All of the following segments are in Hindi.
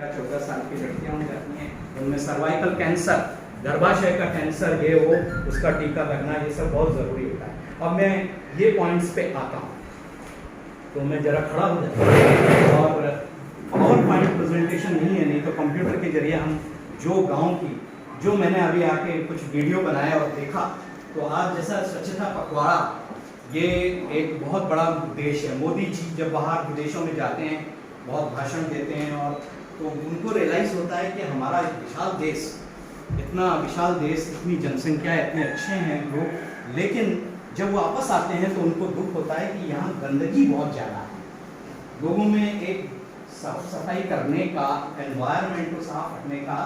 14 साल की लड़कियां हो जाती हैं, उनमें सर्वाइकल कैंसर, गर्भाशय का कैंसर, ये वो उसका टीका लगना, ये सब बहुत ज़रूरी होता है। अब मैं ये पॉइंट्स पे आता हूँ, तो मैं ज़रा खड़ा हो जाता हूँ। और पावर पॉइंट प्रेजेंटेशन नहीं है, नहीं तो कंप्यूटर के जरिए हम जो गाँव की, जो मैंने अभी आके कुछ वीडियो बनाया और देखा, तो आज जैसा स्वच्छता पखवाड़ा, ये एक बहुत बड़ा उद्देश्य है। मोदी जी जब बाहर विदेशों में जाते हैं, बहुत भाषण देते हैं, और तो उनको रियलाइज़ होता है कि हमारा एक विशाल देश, इतना विशाल देश, इतनी जनसंख्या, इतने अच्छे हैं लोग, लेकिन जब वो वापस आते हैं तो उनको दुख होता है कि यहाँ गंदगी बहुत ज़्यादा है। लोगों में एक साफ सफाई करने का, एनवायरनमेंट को साफ रखने का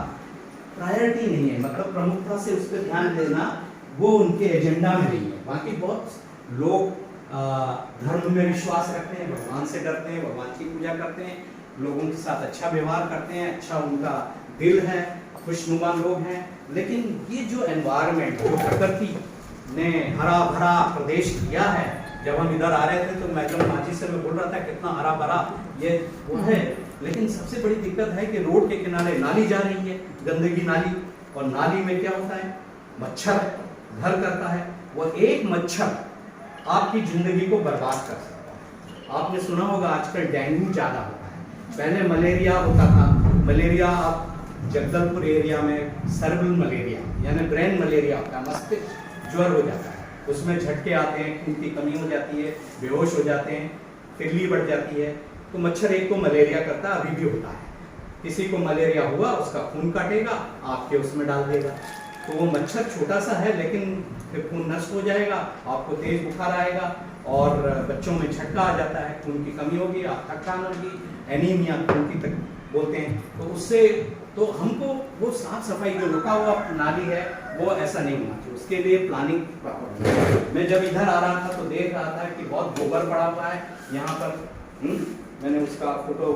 प्रायोरिटी नहीं है, मतलब प्रमुखता से उस पर ध्यान देना वो उनके एजेंडा में नहीं है। बाकी बहुत लोग धर्म में विश्वास रखते हैं, भगवान से डरते हैं, भगवान की पूजा करते हैं, लोगों के साथ अच्छा व्यवहार करते हैं, अच्छा उनका दिल है, खुशनुमा लोग हैं। लेकिन ये जो एनवायरनमेंट, जो प्रकृति ने हरा भरा प्रदेश किया है, जब हम इधर आ रहे थे तो मैडम माजी से मैं बोल रहा था कितना हरा भरा ये वो है, लेकिन सबसे बड़ी दिक्कत है कि रोड के किनारे नाली जा रही है, गंदगी नाली, और नाली में क्या होता है, मच्छर घर करता है। वो एक मच्छर आपकी जिंदगी को बर्बाद कर सकता है। आपने सुना होगा आजकल डेंगू ज़्यादा होता है, पहले मलेरिया होता था। मलेरिया अब जगदलपुर एरिया में सर्बल मलेरिया यानी ब्रेन मलेरिया होता है, मस्तिष्क ज्वर हो जाता है, उसमें झटके आते हैं, खून की कमी हो जाती है, बेहोश हो जाते हैं, तिल्ली बढ़ जाती है। तो मच्छर एक को मलेरिया करता है, अभी भी होता है। किसी को मलेरिया हुआ, उसका खून काटेगा, आपके उसमें डाल देगा, तो वो मच्छर छोटा सा है, लेकिन फिर खून नष्ट हो जाएगा, आपको तेज बुखार आएगा, और बच्चों में झटका आ जाता है, खून की कमी होगी, आप थकान होगी, एनीमिया खून की तक बोलते हैं। तो उससे तो हमको वो साफ सफाई, जो रुका हुआ नाली है वो ऐसा नहीं होना चाहिए, उसके लिए प्लानिंग प्रॉपर। मैं जब इधर आ रहा था तो देख रहा था कि बहुत गोबर पड़ा हुआ है यहाँ पर। मैंने उसका फोटो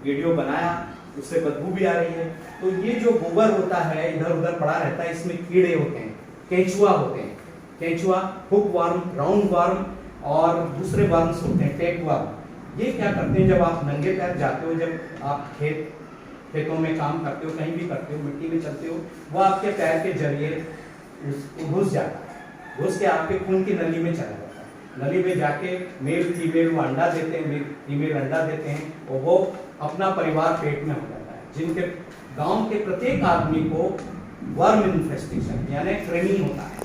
वीडियो बनाया, उससे बदबू भी आ रही है। तो ये जो गोबर होता है इधर उधर पड़ा रहता है, इसमें कीड़े होते हैं, केंचुआ होते हैं, केंचुआ, हुक वर्म, राउंड वर्म, और दूसरे वर्म्स होते हैं, टेक वर्म। ये क्या करते हैं, जब आप नंगे पैर जाते हो, जब आप खेतों में काम करते हो, कहीं भी करते हो, मिट्टी में चलते हो, वो आपके पैर के जरिए घुस जाता है, घुस के आपके खून की नली में चला जाता है। नली में जाके मेल फीमेल वो अंडा देते हैं, फीमेल अंडा देते हैं, और वो अपना परिवार पेट में हो जाता है। जिनके गांव के प्रत्येक आदमी को वर्म इन्फेस्टेशन यानी कृमि होता है,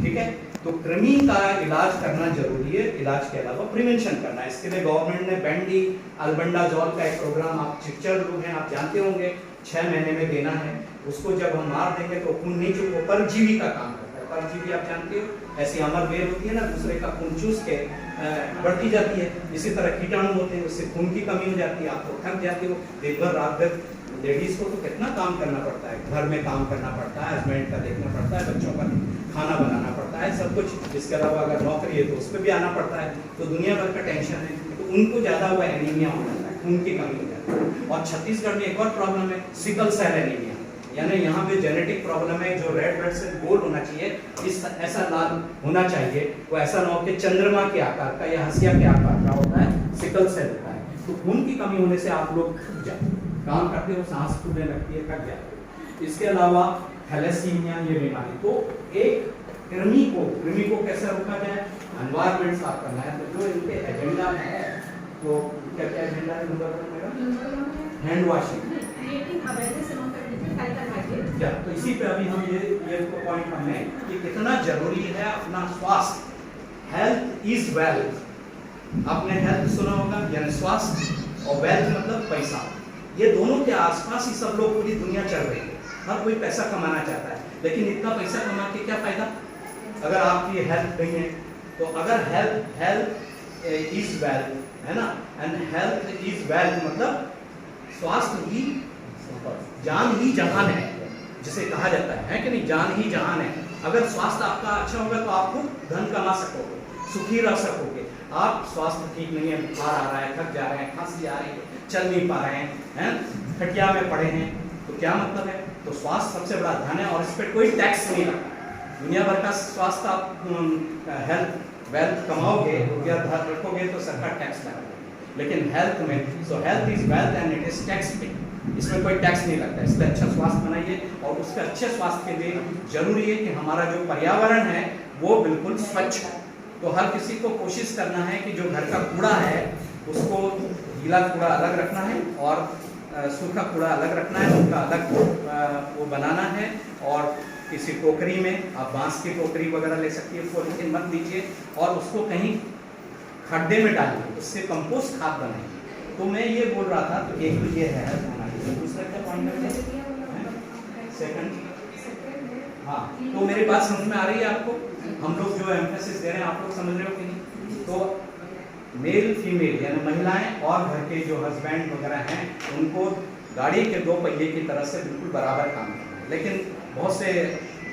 ठीक है। तो कृमि का इलाज करना जरूरी है, इलाज के अलावा प्रिवेंशन करना है। इसके लिए गवर्नमेंट ने बेंडी अल्बेंडाजोल का एक प्रोग्राम, आप चिक्चर लोग हैं, आप जानते होंगे, 6 महीने में देना है। उसको जब हम मार देंगे तो खून नहीं चूक, वो परजीवी का काम करता है। परजीवी आप जानते हो, ऐसी अमर बेल होती है ना, दूसरे का खून चूस के बढ़ती जाती है। इसी तरह कीटाणु होते हैं, उससे खून की कमी हो जाती है, आप तो थक जाते हो, दिन भर रात भर। लेडीज को तो कितना काम करना पड़ता है, घर में काम करना पड़ता है, हस्बैंड का देखना पड़ता है, बच्चों का खाना बनाना पड़ता है, सब कुछ। इसके अलावा अगर नौकरी है तो उस पर भी आना पड़ता है, तो दुनिया भर का टेंशन है। तो उनको ज़्यादा हुआ एनीमिया हो जाता है, खून की कमी हो जाती है। और छत्तीसगढ़ में एक और प्रॉब्लम है, सिकल सेल एनीमिया, यानी यहाँ पे जेनेटिक प्रॉब्लम है। जो रेड ब्लड सेल गोल होना चाहिए, इस ऐसा लाल होना चाहिए, वो ऐसा ना हो कि चंद्रमा के आकार का या हंसिया के आकार का होता है, सिकल सेल होता है। तो खून की कमी होने से आप लोग थक जाते हैं, काम करते हो, सांस फूलने लगती है, थक जाते हो। इसके अलावा थैलेसीमिया ये बीमारी, तो एक कृमि को कैसे रोका जाए, एनवायरनमेंट साफ करना है। तो जो इनके एजेंडा में है, तो क्या क्या एजेंडा है मेरा, हैंड वॉशिंग, तो इसी पे अभी हम ये पॉइंट पढ़ने कि कितना जरूरी है अपना स्वास्थ्य। हेल्थ इज वेल्थ, आपने हेल्थ सुना होगा, यानी स्वास्थ्य, और वेल्थ मतलब पैसा। ये दोनों के आसपास ही सब लोग, पूरी दुनिया चल रही है। हर कोई पैसा कमाना चाहता है, लेकिन इतना पैसा कमा के क्या फायदा अगर आपकी हेल्थ नहीं है। तो अगर हेल्थ इज वेल्थ है ना, एंड हेल्थ इज वेल्थ मतलब स्वास्थ्य ही जान ही जहान है, जिसे कहा जाता है कि नहीं, जान ही जहान है। अगर स्वास्थ्य आपका अच्छा होगा तो आप खूब धन कमा सकोगे, सुखी रह सकोगे। आप स्वास्थ्य ठीक नहीं है, बुखार आ रहा है, थक जा रहे हैं, खांसी आ रही है, चल नहीं पा रहे हैं, खटिया में पड़े हैं, तो क्या मतलब है। तो स्वास्थ्य सबसे बड़ा धन है, और इस पर कोई टैक्स नहीं लगता। दुनिया भर का स्वास्थ्य आप हेल्थ वेल्थ कमाओगे, रुपया रखोगे तो सरकार टैक्स लगाएगी, लेकिन हेल्थ में, सो health is wealth and it is tax पे। इसमें कोई टैक्स नहीं लगता, इसलिए अच्छा स्वास्थ्य बनाइए। और उसके अच्छे स्वास्थ्य के लिए जरूरी है कि हमारा जो पर्यावरण है वो बिल्कुल स्वच्छ हो। तो हर किसी को कोशिश करना है कि जो घर का कूड़ा है उसको गीला कूड़ा अलग रखना है और सूखा कूड़ा अलग रखना है, उनका अलग वो बनाना है। और किसी टोकरी में आप बांस की टोकरी वगैरह ले सकती है, उसको लेकिन मत लीजिए और उसको कहीं खड्डे में डालिए, उससे कंपोस्ट खाद बनाइए। तो मैं ये बोल रहा था, तो एक तो ये है हमारी, दूसरा क्या पॉइंट है सेकंड। हाँ, तो मेरी बात समझ में आ रही है आपको? हम लोग जो एम्फेसिस दे रहे हैं आप लोग समझ रहे हो कि नहीं? तो मेल फीमेल यानी महिलाएं और घर के जो हस्बैंड वगैरह हैं उनको गाड़ी के दो पहिए की तरह से बिल्कुल बराबर काम करना है। लेकिन बहुत से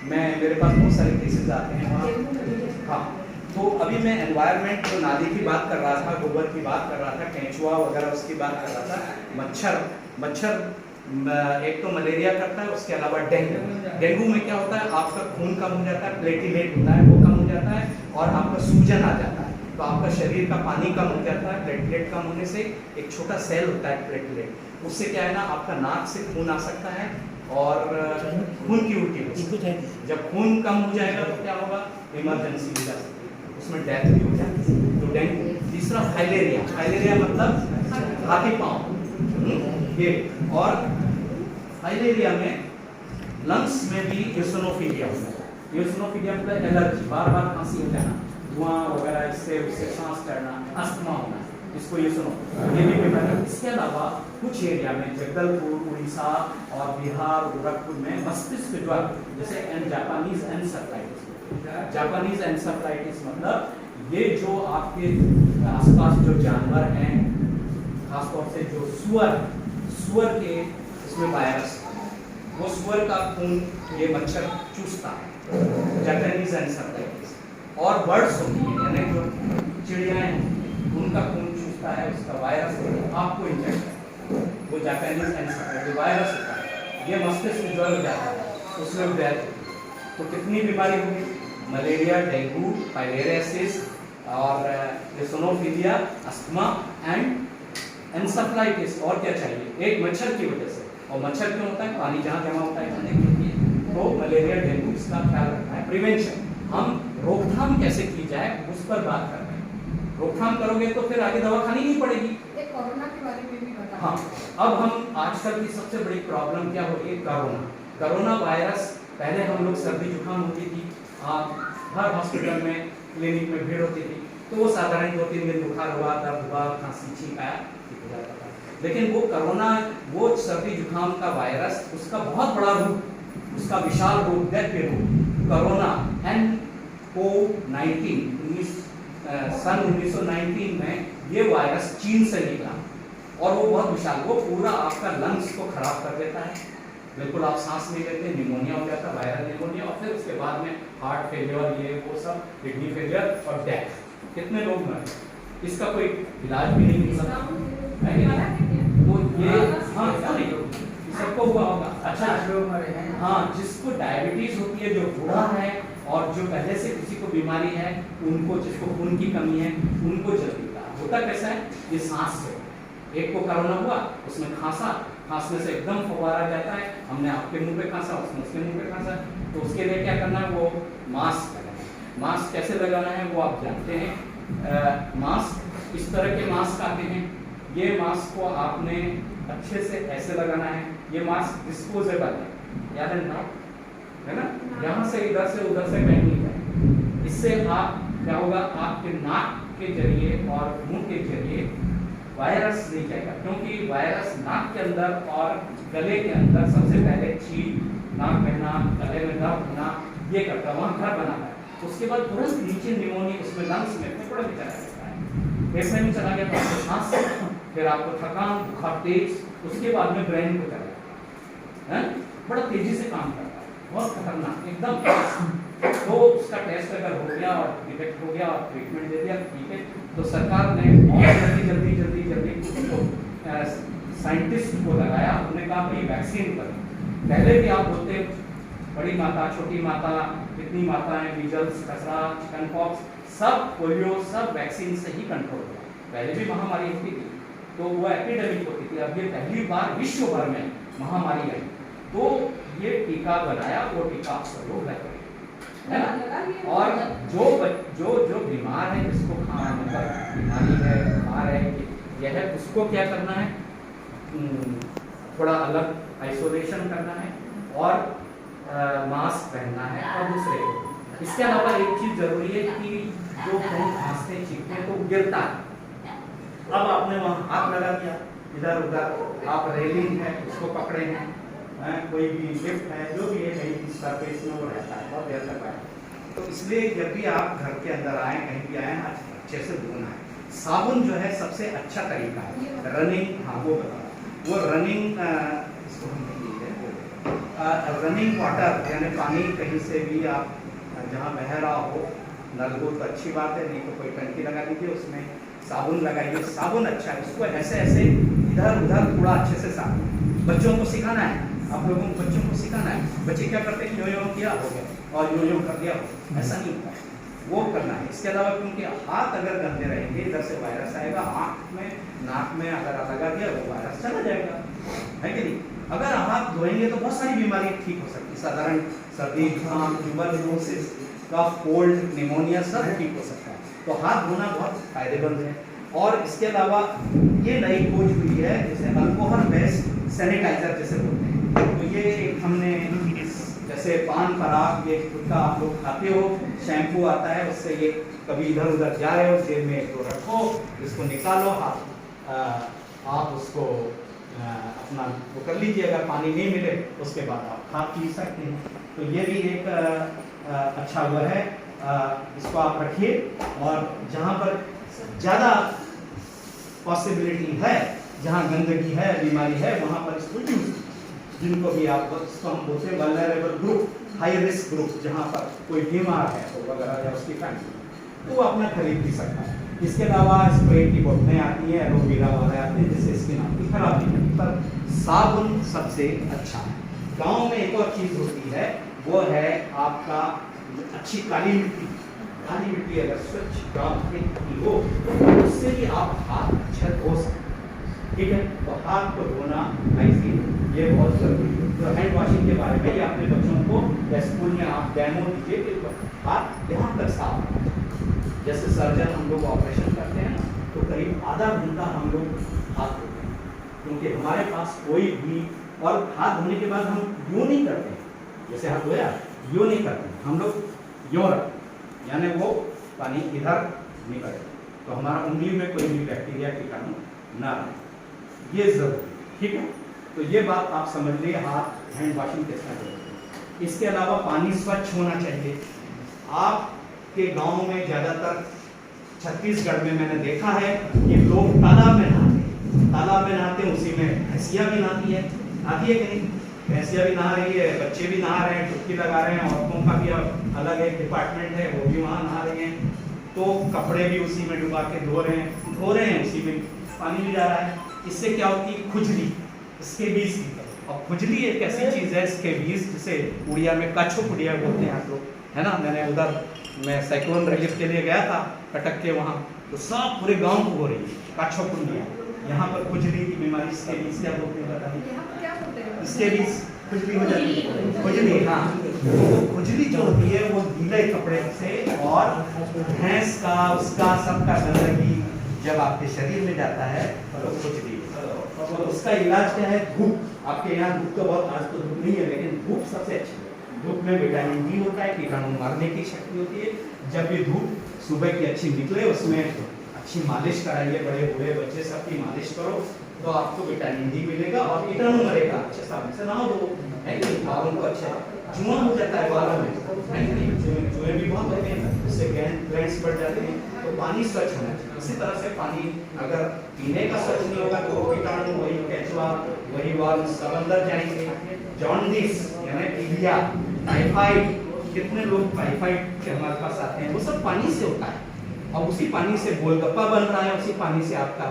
मेरे पास बहुत सारे केसेस आते हैं वहाँ। हाँ, तो अभी मैं एनवायरनमेंट जो नाली की बात कर रहा था, गोबर की बात कर रहा था, केंचुआ वगैरह उसकी बात कर रहा था। मच्छर एक तो मलेरिया करता है, उसके अलावा डेंगू में क्या होता है, आपका खून कम हो जाता है, प्लेटिलेट होता है वो कम हो जाता है और आपका सूजन आ जाता है। तो आपका शरीर का पानी कम हो जाता है। प्लेटलेट कम होने से एक छोटा सेल होता है प्लेटलेट, उससे क्या है ना, आपका नाक से खून आ सकता है और खून की उल्टी हो सकती है। जब खून कम हो जाएगा तो क्या होगा, इमरजेंसी हो जा सकती है, उसमें डेथ भी हो जाती है। तो डेंगू। तीसरा फाइलेरिया मतलब हाथी पाँव ये। और फाइलेरिया में लंग्स में भी यूसिनोफिलिया होता है। यूसिनोफिलिया मतलब एलर्जी, बार बार खांसी हो जाना, धुआं वगैरह इससे उससे सांस चढ़ना, अस्थमा होना, इसको ये भी बीमारी। इसके अलावा कुछ एरिया में जगदलपुर, उड़ीसा और बिहार, गोरखपुर में मस्तिष्क ज्वर जैसे जापानीज एनसेफेलाइटिस। जापानीज एनसेफेलाइटिस मतलब ये जो आपके आसपास जो जानवर हैं, खासतौर से जो सुअर के इसमें वायरस, वो सुअर का खून ये मच्छर चूसता है, जापानीज एनसेफेलाइटिस। और बर्ड्स होती है यानी जो चिड़ियाएं उनका खून चूसता है, उसका वायरस आपको इंजेक्ट है, वो जापानीज एनसेफेलाइटिस वायरस होता है। ये मस्तिष्क ज्वर हो जाता है, उसमें डेथ होती है। तो कितनी बीमारी होगी, मलेरिया, डेंगू, फाइलेरियासिस और यूसिनोफिलिया, अस्थमा एंड एनसेफेलाइटिस। और क्या चाहिए, एक मच्छर की वजह से। और मच्छर क्यों होता है, पानी जहाँ जमा होता है खाने के लिए। तो मलेरिया, डेंगू, इसका ख्याल रखना है। प्रिवेंशन, हम रोकथाम कैसे की जाए उस पर बात कर रहे हैं। रोकथाम करोगे तो फिर आगे दवा खानी नहीं पड़ेगी। कोरोना के बारे में भी बता। हाँ, अब हम आजकल की सबसे बड़ी प्रॉब्लम क्या हो रही है, कोरोना वायरस। पहले हम लोग सर्दी जुकाम होती थी, हर हॉस्पिटल में, क्लिनिक में भीड़ होती थी, तो वो साधारण 2-3 दिन बुखार हुआ, दर्द हुआ, खांसी, छींक आया, ठीक हो जाता था। लेकिन वो कोरोना, वो सर्दी जुकाम का वायरस, उसका बहुत बड़ा रूप, उसका विशाल रूप, दैत्य रूप कोरोना COVID-19 सन 1919 में ये वायरस चीन से निकला और वो बहुत विशाल, वो पूरा आपका लंग्स को खराब कर देता है, बिल्कुल आप सांस नहीं लेते, निमोनिया हो जाता है, वायरल निमोनिया, और फिर उसके बाद में हार्ट फेलियर, ये वो सब, किडनी फेलियर और डेथ। कितने लोग मरे, इसका कोई इलाज भी नहीं मिल सकता है। तो ये हाँ, सबको हुआ होगा। अच्छा, हाँ, जिसको डायबिटीज होती है, जो बूढ़ा है और जो पहले से किसी को बीमारी है, उनको, जिसको खून की कमी है, उनको जल्दी होता कैसा है, ये सांस से। एक को कोरोना हुआ, उसमें खांसने से एकदम फव्वारा जाता है, हमने आपके मुंह पे खांसा, उसने उसके मुंह पे खांसा, तो उसके लिए क्या करना है, वो मास्क लगाना है। मास्क कैसे लगाना है वो आप जानते हैं। मास्क, इस तरह के मास्क आते हैं, ये मास्क को आपने अच्छे से ऐसे लगाना है। ये मास्क डिस्पोजेबल है, याद है ना, यहाँ से इधर से उधर से कहीं नहीं जाए। इससे आप क्या होगा, आपके नाक के जरिए और मुंह के जरिए वायरस नहीं जाएगा, क्योंकि वायरस नाक के अंदर और गले के अंदर सबसे पहले छींक, नाक बहना, गले में दर्द होना, ये करता है, वहाँ घर बनाता है। उसके बाद तुरंत नीचे निमोनिया, उसमें लंग्स में फेफड़े में चला जाता है, फेफड़े में चला गया तो आपको सांस, फिर आपको थकान, बुखार तेज, उसके बाद में ब्रेन को चला जाता है, बड़ा तेजी से काम करता है, बहुत खतरनाक एकदम। तो उसका टेस्ट अगर हो गया और डिटेक्ट हो गया और ट्रीटमेंट दे दिया, ठीक है, तो सरकार ने बहुत जल्दी साइंटिस्ट को लगाया, उन्होंने कहा भाई वैक्सीन पर। पहले भी आप बोलते बड़ी माता, छोटी माता, कितनी माताएं, मीजल्स, खसरा, चिकन पॉक्स, सब पोलियो, सब वैक्सीन से ही कंट्रोल हुआ। पहले भी महामारी होती थी, तो वो एपिडेमिक होती थी। अब ये पहली बार विश्व भर में महामारी आई, तो ये टीका बनाया, वो टीका आप सब लोग लगाइए, है ना। और जो बीमार है, जिसको बीमारी है, बुखार है, यह है, उसको क्या करना है, थोड़ा अलग आइसोलेशन करना है और मास्क पहनना है। और दूसरे को इसके अलावा एक चीज जरूरी है कि जो हम खांसते छींकते हैं तो गिरता है। अब आपने वहाँ हाथ लगा दिया, इधर उधर आप रेलिंग है उसको पकड़े हैं, कोई भी लिफ्ट है, जो भी है, कहीं सरफेस में वो रहता है, बहुत देर तक आए। तो इसलिए जब भी आप घर के अंदर आए, कहीं भी आए, अच्छे से धोना है। साबुन जो है सबसे अच्छा तरीका है। रनिंग, हाँ वो बता, वो रनिंग इसको हम रनिंग वाटर, यानी पानी कहीं से भी आप जहाँ बह रहा हो, नल हो तो अच्छी बात है, नहीं तो कोई टंकी लगा लीजिए, उसमें साबुन लगाइए। साबुन अच्छा है, उसको ऐसे ऐसे इधर उधर थोड़ा अच्छे से साफ। बच्चों को सिखाना है, आप लोगों को बच्चों को सिखाना है। बच्चे क्या करते हैं, यो किया हो गया और यो कर दिया, ऐसा नहीं होता है, वो करना है। इसके अलावा क्योंकि हाथ अगर गंदे रहेंगे, इधर से वायरस आएगा, आँख में नाक में अगर लगा दिया वो वायरस चला जाएगा, है कि नहीं। अगर हाथ धोएंगे तो बहुत सारी बीमारी ठीक हो सकती है, साधारण सर्दी, जुकाम, ट्यूबरकुलोसिस, कफ, कोल्ड, निमोनिया सब ठीक हो सकता है। तो हाथ धोना बहुत फायदेमंद है। और इसके अलावा ये नई खोज हुई है, जैसे अल्कोहल बेस्ड सैनिटाइजर जैसे बोलते हैं, तो ये हमने जैसे पान पराग, ये गुटखा आप लोग खाते हो, शैम्पू आता है उससे, ये कभी इधर उधर जा रहे हो, जेब में तो रखो, इसको निकालो, आप उसको अपना वो कर लीजिए। अगर पानी नहीं मिले उसके बाद आप खा पी सकते हैं। तो ये भी एक अच्छा वो है, इसको आप रखिए। और जहाँ पर ज़्यादा पॉसिबिलिटी है, जहाँ गंदगी है, बीमारी है, वहाँ पर इसको यूज, जिनको भी आप, इसको हम बोलते हैं vulnerable group, high risk group, जहाँ पर कोई बीमार है तो वगैरह या उसकी फैमिली, तो वो अपना खरीद भी सकता है। इसके अलावा स्प्रे की बोतलें आती हैं, एलोवेरा वाले आते हैं, जिससे स्किन आपकी खराब नहीं होती, पर साबुन सबसे अच्छा है। गाँव में एक और चीज़ होती है, वो है आपका अच्छी काली मिट्टी। काली मिट्टी अगर स्वच्छ गाँव की हो तो उससे भी आप हाथ अच्छे धो सकते हैं, ठीक है। तो हाथ को धोना हाइजीन ये बहुत जरूरी है। तो हैंड वॉशिंग के बारे में ये अपने बच्चों को या स्कूल में आप डेमो दीजिए कि हाथ यहाँ तक साफ है। जैसे सर्जन हम लोग ऑपरेशन करते हैं ना, तो करीब आधा घंटा हम लोग हाथ धोते हैं, क्योंकि हमारे पास कोई भी, और हाथ धोने के बाद हम यूँ नहीं करते हैं, जैसे हाथ धोया यूँ नहीं करते, हम लोग यूँ रखते, यानी वो पानी इधर निकले, तो हमारा उंगली में कोई भी बैक्टीरिया कीटाणु ना रहे, ये जरूरी, ठीक है। तो ये बात आप समझ लीजिए, हाथ हैंड वॉशिंग कैसा करें। इसके अलावा पानी स्वच्छ होना चाहिए। आपके गांव में ज़्यादातर, छत्तीसगढ़ में मैंने देखा है कि लोग तालाब में नहाते हैं, तालाब में नहाते हैं, उसी में भैंसिया भी नहाती है, आती है कि नहीं, भैंसिया भी नहा रही है, बच्चे भी नहा रहे हैं, डुबकी लगा रहे हैं, औरतों का भी अलग एक डिपार्टमेंट है, वो भी वहाँ नहा रही हैं, तो कपड़े भी उसी में डुबा के धो रहे हैं, उसी में पानी भी जा रहा है। इससे क्या होती है, खुजली, स्केबीज की। और खुजली एक ऐसी चीज़ है, स्केबीज जिसे उड़िया में काछोपुड़िया बोलते हैं आप लोग, है ना। मैंने उधर मैं साइक्लोन रिलीफ के लिए गया था कटक के, वहाँ तो सब पूरे गांव को हो रही है काछोपुड़िया। यहाँ पर खुजली की बीमारी, स्केबीज क्या बोलते हैं बताइए। स्केबीज खुजली हो जाती है, खुजली, हाँ। तो खुजली जो होती है वो गीले कपड़े से, और भैंस का, उसका सबका गंदगी जब आपके शरीर में जाता है तो खुजली। तो उसका इलाज क्या है, धूप। आपके यहाँ धूप तो बहुत, आज तो धूप नहीं है, लेकिन धूप सबसे अच्छी है। धूप में विटामिन डी होता है, कीटाणु मारने की शक्ति होती है। जब भी धूप सुबह की अच्छी निकले, उसमें अच्छी मालिश कराइए, बड़े बूढ़े बच्चे सबकी मालिश करो, तो आपको विटामिन डी मिलेगा और कीटाणु मरेगा। अच्छे साबुन से नहाओ दो, है कि नहीं, बालों को अच्छा, जुआ हो जाता है बालों में, है कि नहीं, जुए भी बहुत होते हैं, उससे ग्लैंड्स बढ़ जाते हैं। तो पानी स्वच्छ होना चाहिए। इसी तरह से पानी अगर पीने का स्वच्छ नहीं होगा तो कीटाणु, वही केचुआ, वही वाल सब अंदर जाएंगे। जॉन्डिस यानी पीलिया, टाइफाइड, कितने लोग टाइफाइड के हमारे पास आते हैं, वो सब पानी से होता है। और उसी पानी से गोलगप्पा बन रहा है, उसी पानी से आपका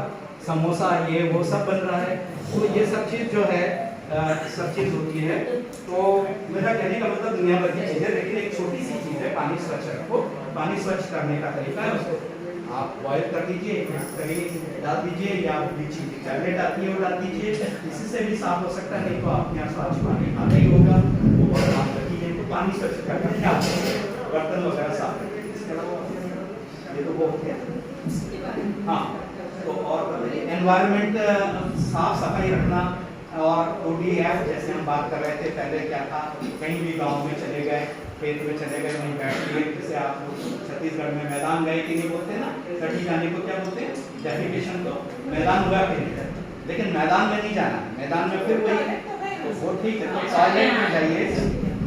समोसा, ये वो सब बन रहा है। तो ये सब चीज़ जो है, सब चीज़ होती है। तो मेरा कहने का मतलब दुनिया भर की चीज़ें, लेकिन एक छोटी सी चीज़ है, पानी स्वच्छ रखो। पानी स्वच्छ करने का तरीका है, उसको आप बॉयल कर दीजिए, कहीं डाल दीजिए, या ब्लीचिंग की टैबलेट आती है वो डाल दीजिए, इसी से भी साफ हो सकता है। नहीं तो आपके यहाँ स्वच्छ पानी आता ही होगा, वो बहुत साफ रखिए, तो पानी स्वच्छ करना क्या बर्तन वगैरह साफ रखिए। इसके अलावा ये तो वो हो गया। हाँ, तो और एनवायरनमेंट साफ सफाई रखना, और ODF जैसे हम बात कर रहे थे पहले, क्या था, कहीं भी गांव में चले गए, खेत में चले गए, वहीं बैठ लिए, जैसे आप छत्तीसगढ़ में मैदान गए कि नहीं बोलते ना, कटी जाने को क्या बोलते हैं, डेफिकेशन को मैदान हुआ कि नहीं, लेकिन मैदान में नहीं जाना, मैदान में फिर वही, तो वो ठीक है, तो टॉयलेट में जाइए,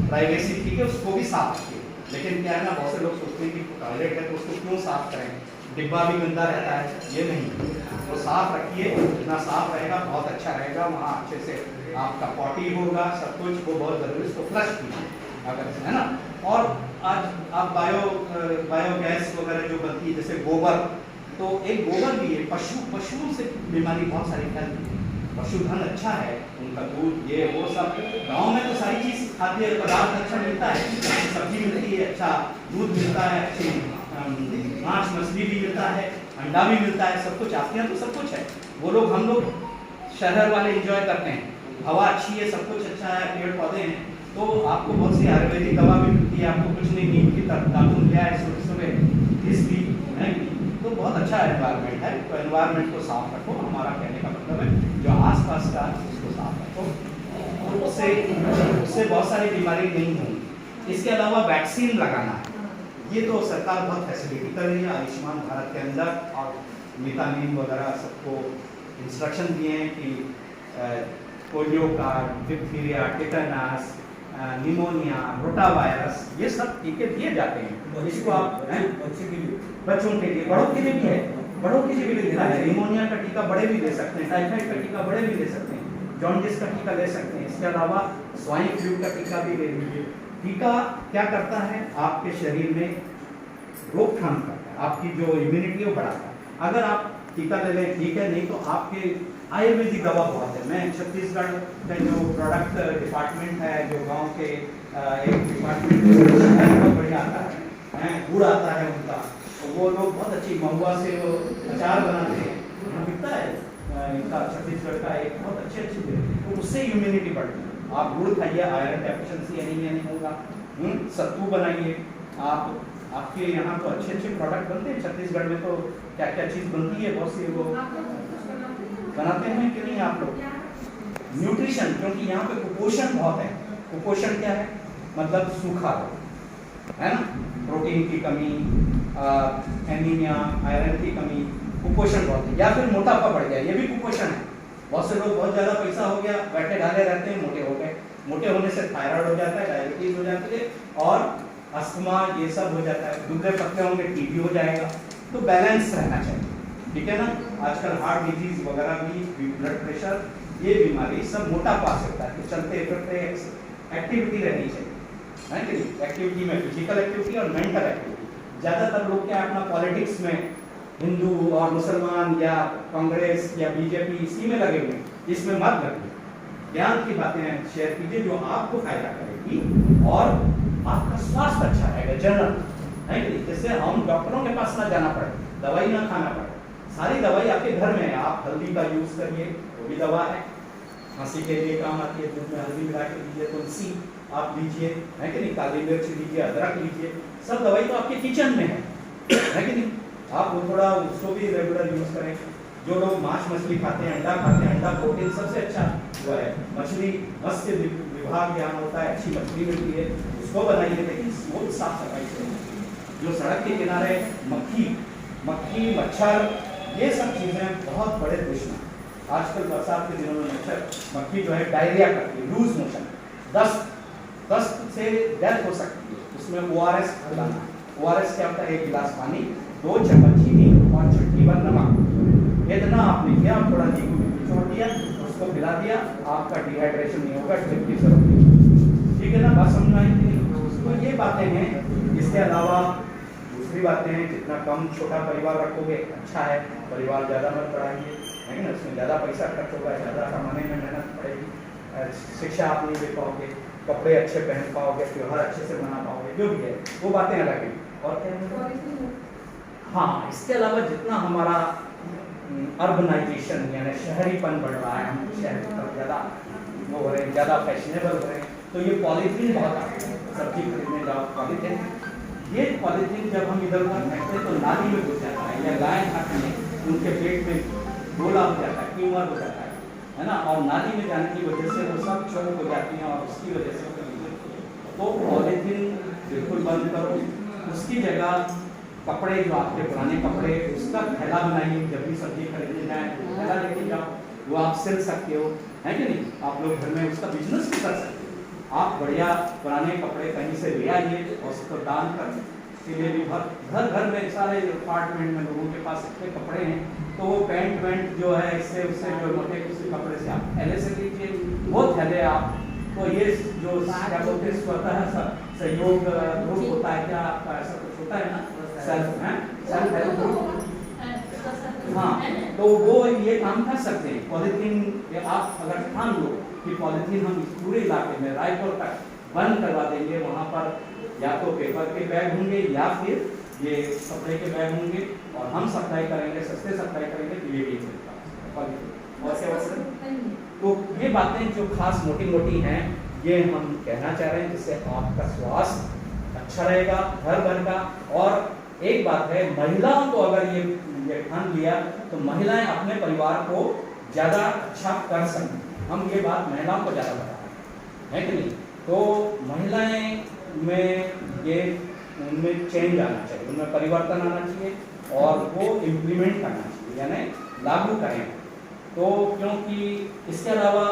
प्राइवेसी ठीक है, उसको भी साफ रखिए। लेकिन क्या है ना, बहुत से लोग सोचते हैं कि टॉयलेट है तो उसको क्यों साफ करें, डिब्बा भी गंदा रहता है, ये नहीं, तो साफ रखिए, जितना साफ रहेगा बहुत अच्छा रहेगा, वहाँ अच्छे से आपका पॉटी होगा, सब कुछ वो बहुत जरूरी, इसको फ्लश कीजिए अगर, है ना। और आज आप बायोगैस वगैरह जो बनती है, जैसे गोबर, तो एक गोबर भी है, पशुओं से बीमारी बहुत सारी फैलती है, पशुधन अच्छा है, उनका दूध ये वो सब, गांव में तो सारी चीज खाद्य पदार्थ अच्छा मिलता है, सब्जी मिलती है, अच्छा दूध मिलता है, अच्छी मांस मछली भी मिलता है, अंडा भी मिलता है, सब कुछ आपके यहाँ तो सब कुछ है। वो लोग, हम लोग शहर वाले एंजॉय करते हैं, हवा अच्छी है, सब कुछ अच्छा है, पेड़ पौधे हैं, तो आपको बहुत सी आयुर्वेदिक दवा भी मिलती है, आपको कुछ नहीं, नीम की दातुन क्या है, सुबह इसलिए है, तो बहुत अच्छा एनवायरनमेंट है। तो एनवायरनमेंट को साफ रखो, हमारा कहने का मतलब है जो आसपास का उसको साफ रखो, तो उससे बहुत सारी बीमारी नहीं होंगी। इसके अलावा वैक्सीन लगाना है, ये तो सरकार बहुत फैसिलिटी कर रही है आयुष्मान भारत के अंदर, और विटामिन वगैरह सबको इंस्ट्रक्शन दिए हैं कि पोलियो का, diphtheria, tetanus, pneumonia, rota virus, ये सब टीके दिए जाते हैं। इसको आप बच्चों के लिए, बड़ों के लिए भी है, बड़ों के लिए भी मिलता है, निमोनिया का टीका बड़े भी ले सकते हैं, टाइफाइड का टीका बड़े भी ले सकते हैं, जॉन्डिस का टीका ले सकते हैं, इसके अलावा स्वाइन फ्लू का टीका भी ले लीजिए। टीका क्या करता है, आपके शरीर में रोकथाम करता है, आपकी जो इम्यूनिटी है वो बढ़ाता है। अगर आप टीका ले लें ठीक है, नहीं तो आपके आयुर्वेदिक दवा बहुत है। मैं छत्तीसगढ़ का जो प्रोडक्ट डिपार्टमेंट है, जो गांव के एक डिपार्टमेंट बहुत बढ़िया आता है, गुड़ आता है उनका, तो वो लोग बहुत अच्छी महुआ से वो अचार बनाते हैं, बिकता है इनका छत्तीसगढ़ का, एक बहुत अच्छे, तो उससे इम्यूनिटी बढ़ती है। आप गुड़ खाइए, आयरन डेफिशिएंसी एनीमिया नहीं होगा, सत्तू बनाइए आप, आपके यहाँ तो अच्छे अच्छे प्रोडक्ट बनते हैं, छत्तीसगढ़ में तो क्या क्या चीज़ बनती है, बहुत सी वो बनाते हैं कि नहीं आप लोग। न्यूट्रिशन, क्योंकि यहाँ पे कुपोषण बहुत है, कुपोषण क्या है, मतलब सूखा है ना, प्रोटीन की कमी, एनीमिया, आयरन की कमी, कुपोषण बहुत है, या फिर मोटापा बढ़ गया, ये भी कुपोषण है। बहुत से लोग बहुत ज़्यादा पैसा हो गया, बैठे ढाले रहते हैं, मोटे हो गए, मोटे होने से थायराइड हो जाता है, डायबिटीज हो जाती है, और अस्थमा ये सब हो जाता है, दुबले पतले होंगे, टीबी हो जाएगा। तो बैलेंस रहना चाहिए, ठीक है ना। आजकल हार्ट डिजीज वगैरह भी, ब्लड प्रेशर, ये बीमारी सब मोटापा से होता है, तो चलते फिरते एक्टिविटी रहनी चाहिए, है कि नहीं। एक्टिविटी में फिजिकल एक्टिविटी और मेंटल एक्टिविटी। ज़्यादातर लोग क्या अपना पॉलिटिक्स में हिंदू और मुसलमान या कांग्रेस या बीजेपी इसी में लगे हुए, इसमें मत लगिए, ज्ञान की बातें शेयर कीजिए जो आपको फायदा करेगी और आपका स्वास्थ्य अच्छा रहेगा, जनरल है कि नहीं। जैसे हम डॉक्टरों के पास ना जाना पड़े, दवाई ना खाना पड़े, सारी दवाई आपके घर में है। आप हल्दी का यूज करिए, वो भी दवा है, खांसी के लिए काम आती है, दूध में हल्दी मिला के लीजिए, तुलसी आप लीजिए, है कि नहीं, काली मिर्च लीजिए, अदरक लीजिए, सब दवाई तो आपके किचन में है कि नहीं। आप वो थोड़ा उसको भी रेगुलर यूज करें। जो लोग मांस मछली खाते हैं, अंडा खाते हैं, अंडा प्रोटीन सबसे अच्छा वो है, मछली मत्स्य विभाग यहाँ होता है, अच्छी मछली मिलती है, उसको बनाइए, लेकिन वो भी साफ सफाई से। जो सड़क के किनारे मक्खी मच्छर, ये सब चीज़ें बहुत बड़े दुश्मन। आजकल बरसात के दिनों में मक्खी जो है डायरिया करती है, लूज मोशन, दस्त से डेथ हो सकती है। उसमें ORS खिलाना। ORS क्या होता है, 1 गिलास पानी, 2 चम्मच चीनी और चुटकी भर नमक, इतना आपने किया, थोड़ा नींबू छोड़ दिया, उसको पिला दिया, आपका डिहाइड्रेशन नहीं होगा, ड्रिप की जरूरत नहीं, ठीक है ना। बात समझ आई कि तो ये बातें हैं। इसके अलावा दूसरी बातें हैं, जितना कम छोटा परिवार रखोगे अच्छा है, परिवार ज़्यादा मत बढ़ाइए, है ना, उसमें ज़्यादा पैसा खर्च होगा, ज़्यादा कमाने में मेहनत पड़ेगी, शिक्षा आप नहीं दे पाओगे, कपड़े अच्छे पहन पाओगे, त्यौहार अच्छे से मना पाओगे, जो भी है वो बातें अलग हैं। और क्या है, हाँ, इसके अलावा जितना हमारा अर्बनाइजेशन यानी शहरीपन बढ़ रहा है, हम शहर की तरफ ज़्यादा वो हो रहे हैं, ज़्यादा फैशनेबल हो रहे हैं, तो ये पॉलीथीन बहुत आ गया है। सब्जी खरीदने जाओ पॉलीथीन, ये पॉलीथीन जब हम इधर उधर फेंकते हैं तो नाली में घुस जाता है, या गाय खाते हैं उनके पेट में गोला हो जाता है, ट्यूमर हो जाता है ना, और नाली में जाने की वजह से वो सब चौक हो जाती हैं और उसकी वजह से तो पॉलीथीन बिल्कुल बंद करो, उसकी जगह कपड़े जो आपके पुराने कपड़े उसका थैला बनाइए, जब भी सब्जी खरीदने जाए थैला लेके जाओ, वो आप सिल सकते हो, है कि नहीं। आप लोग घर में उसका बिजनेस भी कर सकते हो, आप बढ़िया पुराने कपड़े कहीं से ले आइए और उसको दान कर के लिए भी घर घर में सारे अपार्टमेंट में लोगों के पास इतने कपड़े हैं, तो वो पैंट वैंट जो है इससे उससे जो मोटे किसी कपड़े से आप थैले से लीजिए, वो थैले आप तो ये जो क्या बोलते हैं स्वतः सहयोग ग्रुप होता है, क्या आपका ऐसा कुछ होता है ना, सेल्फ हेल्प ग्रुप, हाँ, तो वो ये काम कर सकते हैं। पॉलीथीन आप अगर ठान लो कि पॉलीथीन हम इस पूरे इलाके में रायपुर तक बंद करवा देंगे, वहाँ पर या तो पेपर के बैग होंगे या फिर ये कपड़े के बैग होंगे और हम सप्लाई करेंगे, सस्ते सप्लाई करेंगे, तो ये भी पॉलीथीन। तो ये बातें जो खास मोटी मोटी हैं ये हम कहना चाह रहे हैं, जिससे आपका स्वास्थ्य अच्छा रहेगा घर भर का। और एक बात है, महिलाओं को अगर ये ठान लिया तो महिलाएं अपने परिवार को ज़्यादा अच्छा कर सकती, हम ये बात महिलाओं को ज़्यादा बता रहे हैं, है कि नहीं। तो महिलाएं में ये उनमें चेंज आना चाहिए, उनमें परिवर्तन आना चाहिए और वो इम्प्लीमेंट करना चाहिए, यानी लागू करें। तो क्योंकि इसके अलावा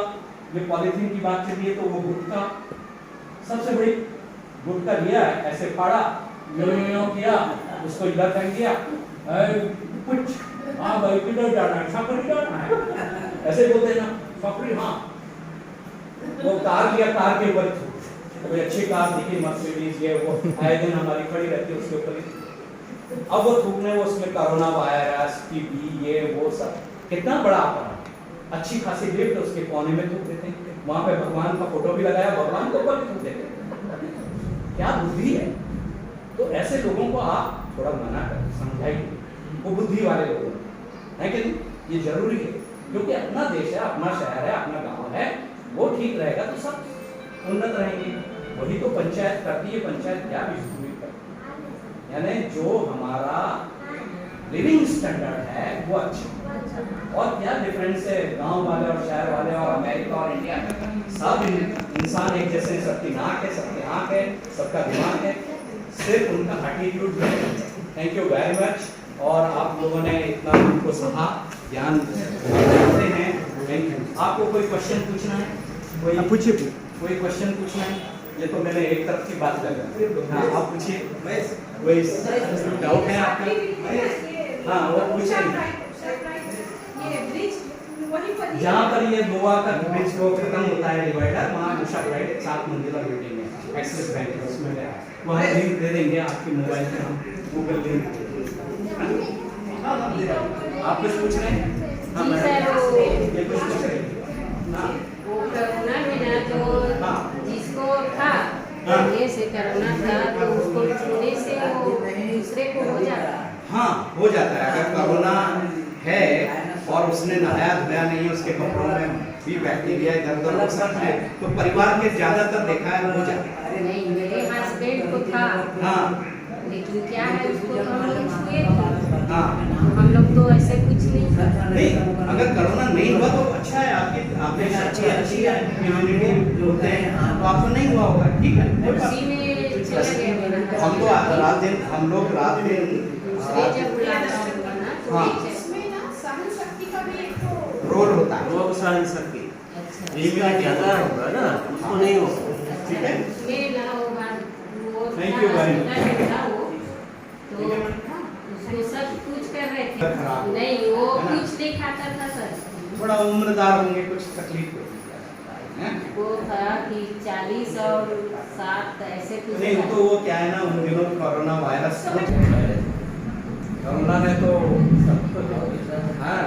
ये पॉलीथीन की बात चली है, तो वो गुटखा सबसे बड़ी गुटखा लिया है, ऐसे फाड़ा यूं किया, उसको इधर फेंक दिया, कुछ हाँ भाई किधर जाना है, छपरी जाना है, ऐसे बोलते हैं ना, छपरी, हाँ वो कार लिया, कार के ऊपर कोई अच्छी कार दिखी मर्सिडीज, ये वो आए दिन हमारी खड़ी रहती है उसके ऊपर, अब वो थूकने वो उसमें कोरोना वायरस टीबी ये वो सब कितना बड़ा अपराध, अच्छी खासी लिफ्ट उसके कोने में थूक देते हैं, वहां पे भगवान का फोटो भी लगाया, भगवान को ऊपर थूक देते हैं, क्या बुद्धि है। तो ऐसे लोगों को आप थोड़ा मना कर समझाइए, वो बुद्धि वाले लोग है कि ये जरूरी है, क्योंकि अपना देश है, अपना शहर है, अपना गांव है, वो ठीक रहेगा तो सब उन्नत रहेंगे। वही तो पंचायत करती है, पंचायत क्या डिस्ट्रीब्यूट करती है, यानी जो हमारा लिविंग स्टैंडर्ड है वो अच्छा, और क्या डिफरेंस है गांव वाले और शहर वाले और अमेरिका और इंडिया, सब इंसान एक जैसे, सबकी नाक है, सबकी आंख है, सबका दिमाग है, सिर्फ उनका एटीट्यूड है। थैंक यू वेरी मच, और आप लोगों ने इतना उनको सहा ज्ञान देते हैं, थैंक यू। आपको कोई क्वेश्चन पूछना है, कोई पूछिए, कोई क्वेश्चन पूछना है, ये तो मैंने एक तरफ की बात कर दी, हाँ आप पूछिए, कोई डाउट है आपका? हाँ वो पूछिए। जहाँ पर ये गोवा का ब्रिज को खत्म होता है डिवाइडर, वहाँ उषा राइट 7 मंजिला बिल्डिंग है, एक्सिस बैंक है, उसमें है, वहाँ लिंक दे देंगे आपके मोबाइल पे, हम गूगल लिंक। आप कुछ पूछ रहे हैं? हाँ ये कुछ पूछ रहे हैं? वो कोरोना में ना तो जिसको था ये से कोरोना था तो उसको छूने से वो दूसरे को हो जाता है। हाँ हो जाता है, अगर कोरोना है और उसने नहाया धोया नहीं, उसके कपड़ों में भी बैक्टीरिया इधर उधर हो सकता है, तो परिवार के ज्यादातर देखा है हो जाता है। नहीं मेरे हस्बैंड को था, हाँ लेकिन क्या है उसको तो हम लोग छुए थे, हाँ हम लोग तो ऐसे कुछ नहीं करते। नहीं, अगर कोरोना नहीं हुआ तो अच्छा है, आपकी आपने अच्छी है इम्यूनिटी होते हैं, तो आपको नहीं हुआ होगा, ठीक है, कोई बात उसी में चला गया मेरा हम तो रात दिन हम लोग रात दिन दूसरे जब लॉकडाउन हुआ ना तो हाँ। इसमें ना सहन शक्ति का भी एक तो रोल होता है, वो सहन शक्ति अच्छा इम्यूनिटी ज़्यादा होगा ना, उसको नहीं होगा, ठीक है। मेरे ना वो Thank you very much. था वो तो उसको सब कुछ कर रहे थे, खराब। नहीं वो है ना? कुछ नहीं खाता था सर, थोड़ा उम्रदार होंगे, कुछ तकलीफ होती है, वो था कि 40 और 7 ऐसे कुछ नहीं था। तो वो क्या है ना, उन दिनों कोरोना वायरस कोरोना ने तो सब हाँ